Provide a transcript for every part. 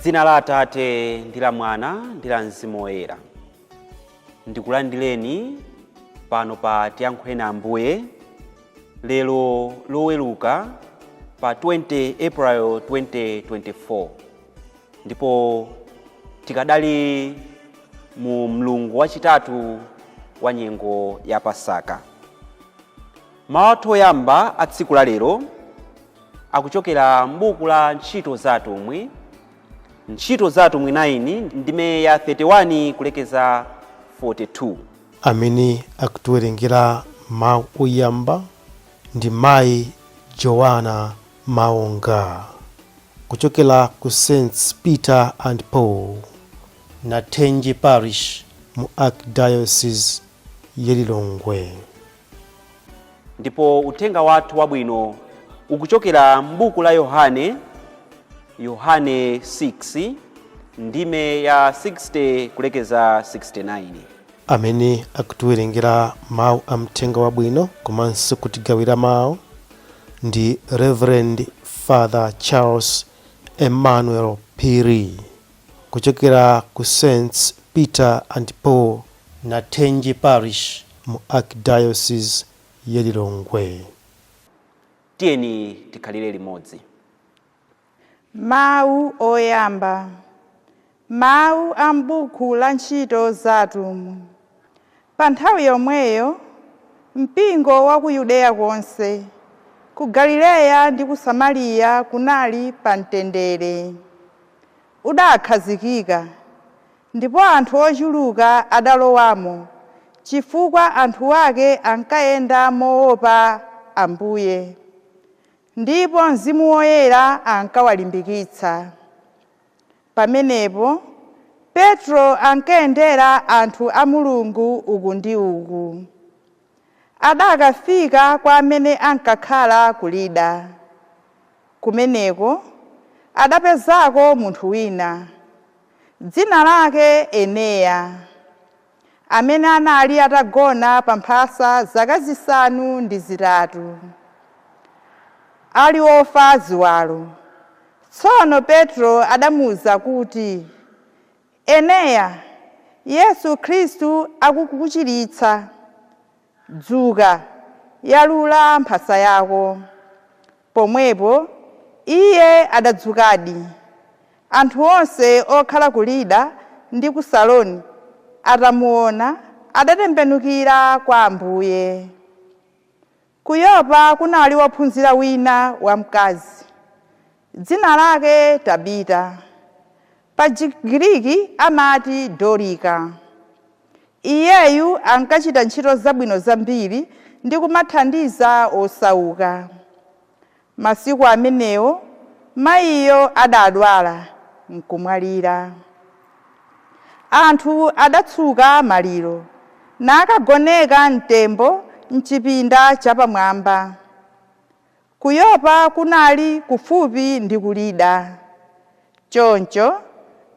M'dzina la Atate ndi la Mwana ndi la Mzimu Woyera. Ndikulandireni pano pa Tiyankhuleni Ambuye lero loweruka pa 20 April 2024. Ndipo tikadali mu mlungu wachitatu wa nyengo ya Pasaka. Mawu oyamba a tsiku la lero akuchokera m'buku la Ntchito za Atumwi, Ntchito za Atumwi 9 ndime ya 31 kulekeza 42. Amene akutiwerengera mawu oyamba ndi mayi Joanna Maonga kuchokera ku St. Peter and Paul na Tenje Parish mu Archdiocese ya Lilongwe. Ndipo uthenga wathu wabwino ukuchokera m'buku la Yohane 6 ndime ya 60 kulekeza 69. Amene akutiwerengera mawu a mthenga wabwino komanso kutigawira mawu ndi Reverend Father Charles Emmanuel Piri kuchokera ku St. Peter and Paul na Tenje Parish mu Archdiocese ya Lilongwe. Tiyeni tikhalire limodzi. Mawu oyamba. Mawu a m'buku la Ntchito za Atumwi. Pa nthawi yomweyo mpingo wa ku Yudeya konse, ku Galileya ndi ku Samariya kunali pa mtendere. Udakhazikika, ndipo anthu ochuluka adalowamo, chifukwa anthu ake ankayenda moopa Ambuye, ndipo Mzimu Woyera ankawalimbikitsa. Pamenepo Petro ankayendera anthu a Mulungu uku ndi uku. Adakafika kwa amene ankakhala ku Lida. Kumeneko adapezako munthu wina, dzina lake Eneya, amene anali atagona pa mphasa zaka zisanu ndi zitatu, ali wofa ziwalo. Tsono Petro adamuwuza kuti, Eneya, Yesu Khristu akukuchiritsa. Dzuka, yalula mphasa yako. Pomwepo iye adadzukadi. Anthu onse okhala ku Lida ndi ku Saloni atamuona adatembenukira kwa Ambuye. Ku Yopa kunali wophunzira wina wamkazi, dzina lake Tabita, pa Chigiriki amati Dorika. Iyeyu ankachita ntchito zabwino zambiri ndi kumathandiza osauka. Masiku amenewo mayiyo adadwala nkumwalira. Anthu adatsuka maliro nakagoneka mtembo mchipinda chapamwamba. Ku Yopa kunali kufupi ndi ku Lida. Choncho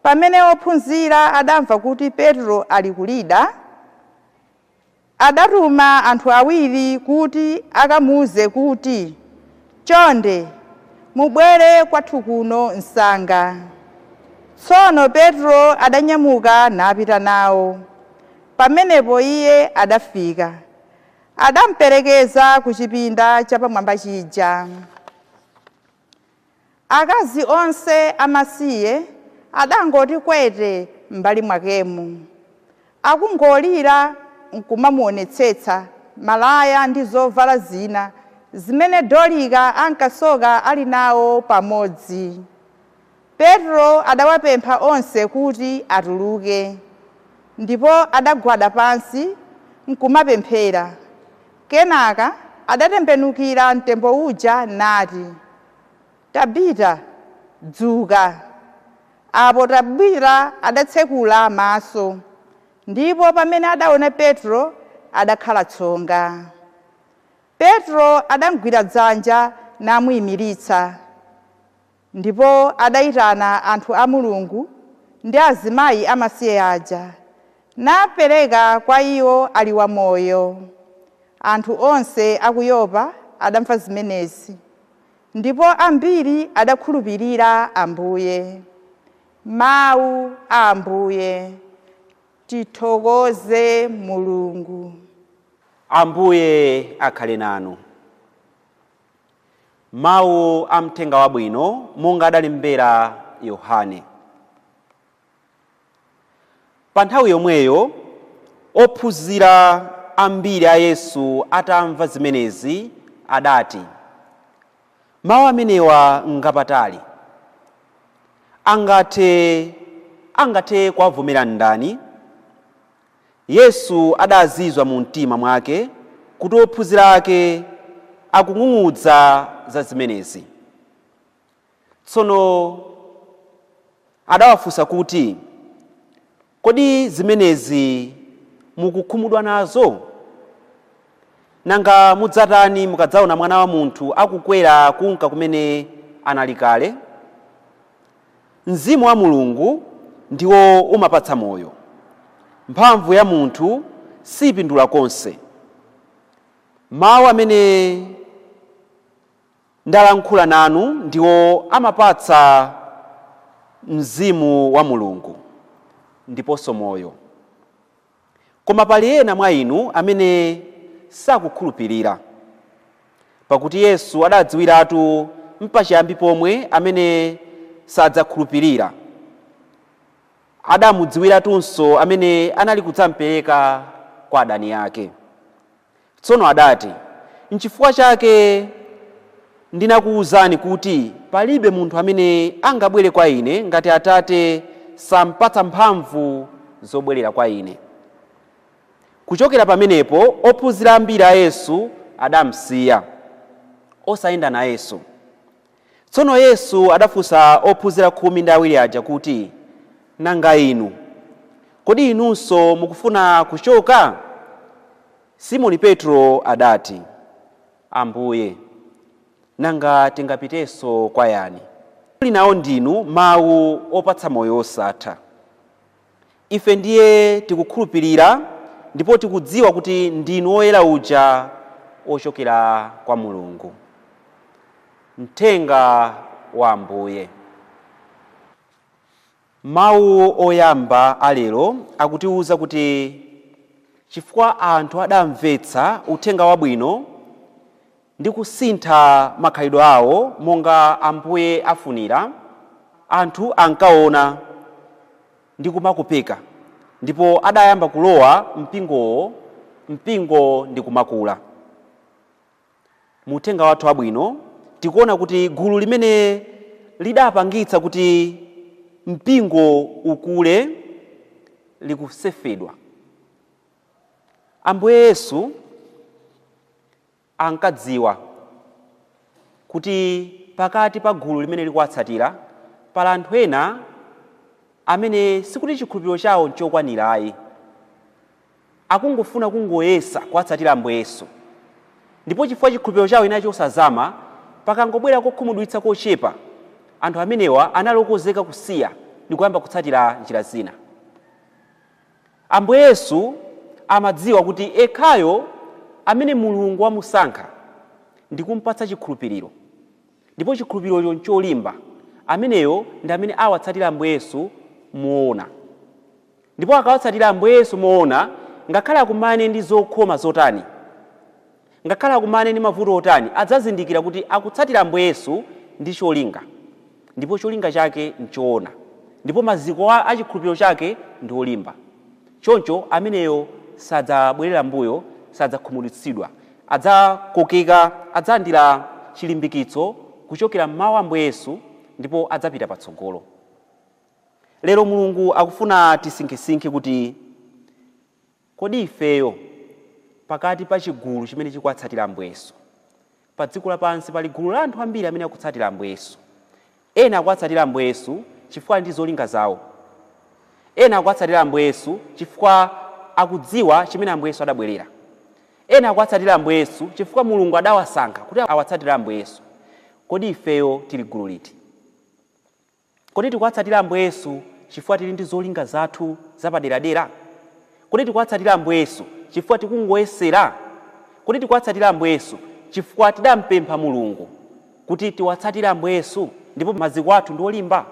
pamene ophunzira adamva kuti Petro ali ku Lida, adatuma anthu awiri kuti akamuwuze kuti, chonde mubwere kwathu kuno msanga. Tsono Petro adanyamuka napita nawo. Pamenepo iye adafika, adamperekeza ku chipinda chapamwamba chija. Akazi onse amasiye adangoti kwete m'mbali mwakemu, akungolira nkumamuonetsetsa malaya ndi zovala zina zimene Dorika ankasoka ali nawo pamodzi. Petro adawapempha onse kuti atuluke, ndipo adagwada pansi nkumapemphera. Kenaka adatembenukira mtembo uja nati, Tabita, dzuka. Apo Tabita adatsekula maso, ndipo pamene adaona Petro adakhala tsonga. Petro adamugwira dzanja namuyimiritsa, ndipo adayitana anthu a Mulungu ndi azimayi amasiye aja, napereka kwa iwo ali wamoyo. Anthu onse a ku Yopa adamva zimenezi, ndipo ambiri adakhulupirira Ambuye. Mawu a Ambuye. Tithokoze Mulungu. Ambuye akhale nanu. Mawu a Mthenga Wabwino monga adalembera Yohane. Pa nthawi yomweyo ophunzira ambiri a Yesu atamva zimenezi adati, mawu amenewa ngapatali, angathe kuwavomera ndani? Yesu adazizwa mu mtima mwake kuti ophunzira ake akung'ung'udza za zimenezi. Tsono adawafunsa kuti, kodi zimenezi mukukhumudwa nazo? Nanga mudzatani mukadzaona Mwana wa Munthu akukwera kunka kumene anali kale? Mzimu wa Mulungu ndiwo umapatsa moyo. Mphamvu ya munthu sipindula konse. Mawu amene ndalankhula nanu ndiwo amapatsa mzimu wa Mulungu ndiponso moyo. Koma pali ena mwa inu amene sakukhulupirira, pakuti Yesu adadziwiratu mpachiyambi pomwe amene sadzakhulupirira. Adamudziwiratunso amene anali kudzamupereka kwa adani ake. Tsono adati, n'chifukwa chake ndinakuwuzani kuti palibe munthu amene angabwere kwa ine ngati Atate sampatsa mphamvu zobwerera kwa ine. Kuchokera pamenepo ophunzira ambiri a Yesu adamusiya, osayenda na Yesu. Tsono Yesu adafunsa ophunzira 12 aja kuti, nanga inu, kodi inunso mukufuna kuchoka? Simoni Petro adati, Ambuye, nanga tingapitenso kwa yani? Muli nawo ndinu mawu opatsa moyo osatha. Ife ndiye tikukhulupirira ndipo tikudziwa kuti ndinu oyera uja ochokera kwa Mulungu. Mthenga wa Ambuye. Mawu oyamba alero akutiwuza kuti chifukwa anthu adamvetsa uthenga wabwino ndi kusintha makhalidwe awo monga Ambuye afunira, anthu ankaona ndi kumakopeka, ndipo adayamba kulowa mpingo ndi kumakula. Mu uthenga wathu wabwino tikuona kuti gulu limene lidapangitsa kuti mpingo ukule likusefedwa. Ambuye Yesu ankadziwa kuti pakati pa gulu limene likuwatsatira pala anthu ena amene sikuti chikhulupiriro chawo nchokwanirayi, akungofuna kungoyesa kuwatsatira Ambuye Yesu, ndipo chifukwa chikhulupiriro chawo inacho osazama, pakangobwera kokhumudwitsa kochepa, anthu amenewa analokozeka kusiya ndi kuyamba kutsatira njira zina. Ambuye Yesu amadziwa kuti ekhayo amene Mulungu wamusankha ndi kumpatsa chikhulupiriro, ndipo chikhulupiriro ncholimba, ameneyo ndi amene awatsatira Ambuye Yesu moona. Ndipo akawatsatira Ambuye Yesu moona, ngakhale akumane ndi zokhoma zotani, ngakhale akumane ndi mavuto otani, adzazindikira kuti akutsatira Ambuye Yesu ndi cholinga, ndipo cholinga chake nchoona, ndipo maziko a chikhulupiriro chake ndi olimba. Choncho ameneyo sadzabwerera mbuyo, sadzakhumudwitsidwa, adzakokeka, adzalandira chilimbikitso kuchokera m'mawu a Ambuye Yesu, ndipo adzapita patsogolo. Lero Mulungu akufuna tisinkhisinkhe kuti kodi ifeyo pakati pa chigulu chimene chikuwatsatira Ambuye Yesu. Pa dziko lapansi pali gulu la anthu ambiri amene akutsatira Ambuye Yesu. Ena akuwatsatira Ambuye Yesu chifukwa ndi zolinga zawo. Ena akuwatsatira Ambuye Yesu chifukwa akudziwa chimene Ambuye Yesu adabwerera. Ena akuwatsatira Ambuye Yesu chifukwa Mulungu adawasankha kuti awatsatire Ambuye Yesu. Kodi ifeyo tili gulu liti? Kodi tikuwatsatira Ambuye Yesu chifukwa tili ndi zolinga zathu zapaderadera? Kodi tikuwatsatira Ambuye Yesu chifukwa tikungoyesera? Kodi tikuwatsatira Ambuye Yesu chifukwa tidampempha Mulungu kuti tiwatsatire Ambuye Yesu ndipo maziko athu ndi olimba?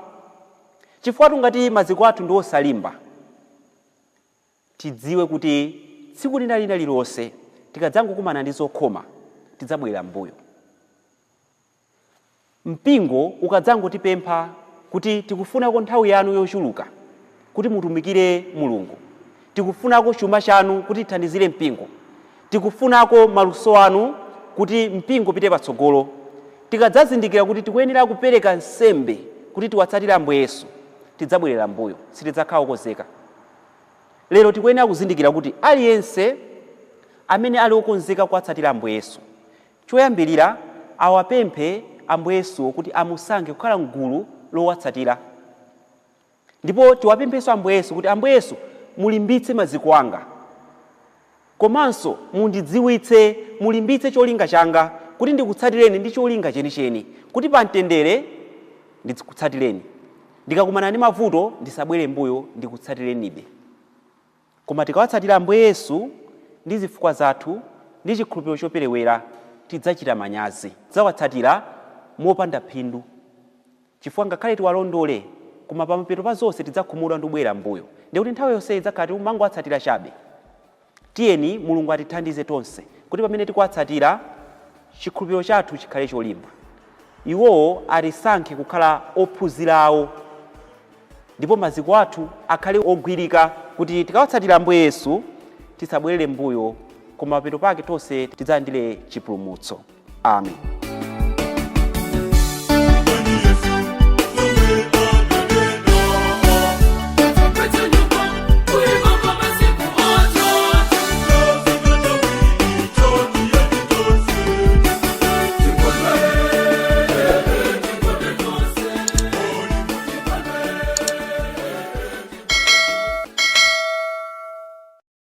chifukwa ngati maziko athu ndi osalimba, tidziwe kuti tsiku lina lililonse tikadzangokumana ndi zokhoma tidzabwera mbuyo. Mpingo ukadzangotipempha kuti tikufunako nthawi yanu yochuluka kuti mutumikire Mulungu, tikufunako chuma chanu kuti tithandizire mpingo, tikufunako maluso anu kuti mpingo pite patsogolo, tikadzazindikira kuti tikuyenera kupereka nsembe kuti tiwatsatire Ambuye Yesu, tidzabwerera mbuyo, sitidzakhala okonzeka. Lero tikuyenera kuzindikira kuti aliyense amene ali okonzeka kuwatsatira Ambuye Yesu, choyambirira awapemphe Ambuye Yesu kuti amusankhe kukhala mgulu lowatsatira. Ndipo tiwapemphenso Ambuye Yesu kuti Ambuye Yesu mulimbitse maziko anga, komanso mundidziwitse, mulimbitse cholinga changa kuti ndikutsatireni ndi cholinga chenicheni, kuti pamtendere ndikutsatireni, ndikakumana ndi mavuto ndisabwere mbuyo ndikutsatirenibe. Koma tikawatsatira Ambuye Yesu ndi zifukwa zathu ndi chikhulupiriro choperewera, tidzachita manyazi, tidzawatsatira mopanda phindu, chifukwa ngakhale tiwalondole koma pamapeto pa zonse tidzakhumudwa ndi kubwera mbuyo. Ndikuti nthawi yonse idzakhala timangowatsatira chabe. Tiyeni Mulungu atithandize tonse kuti pamene tikuwatsatira chikhulupiriro chathu chikhale cholimba. Iwowo atisankhe kukhala ophunzirawo, ndipo maziko athu akhale ogwirika kuti tikawatsatira Ambuye Yesu tisabwerere mbuyo, koma mapeto pake tonse tidzalandire chipulumutso. Amen.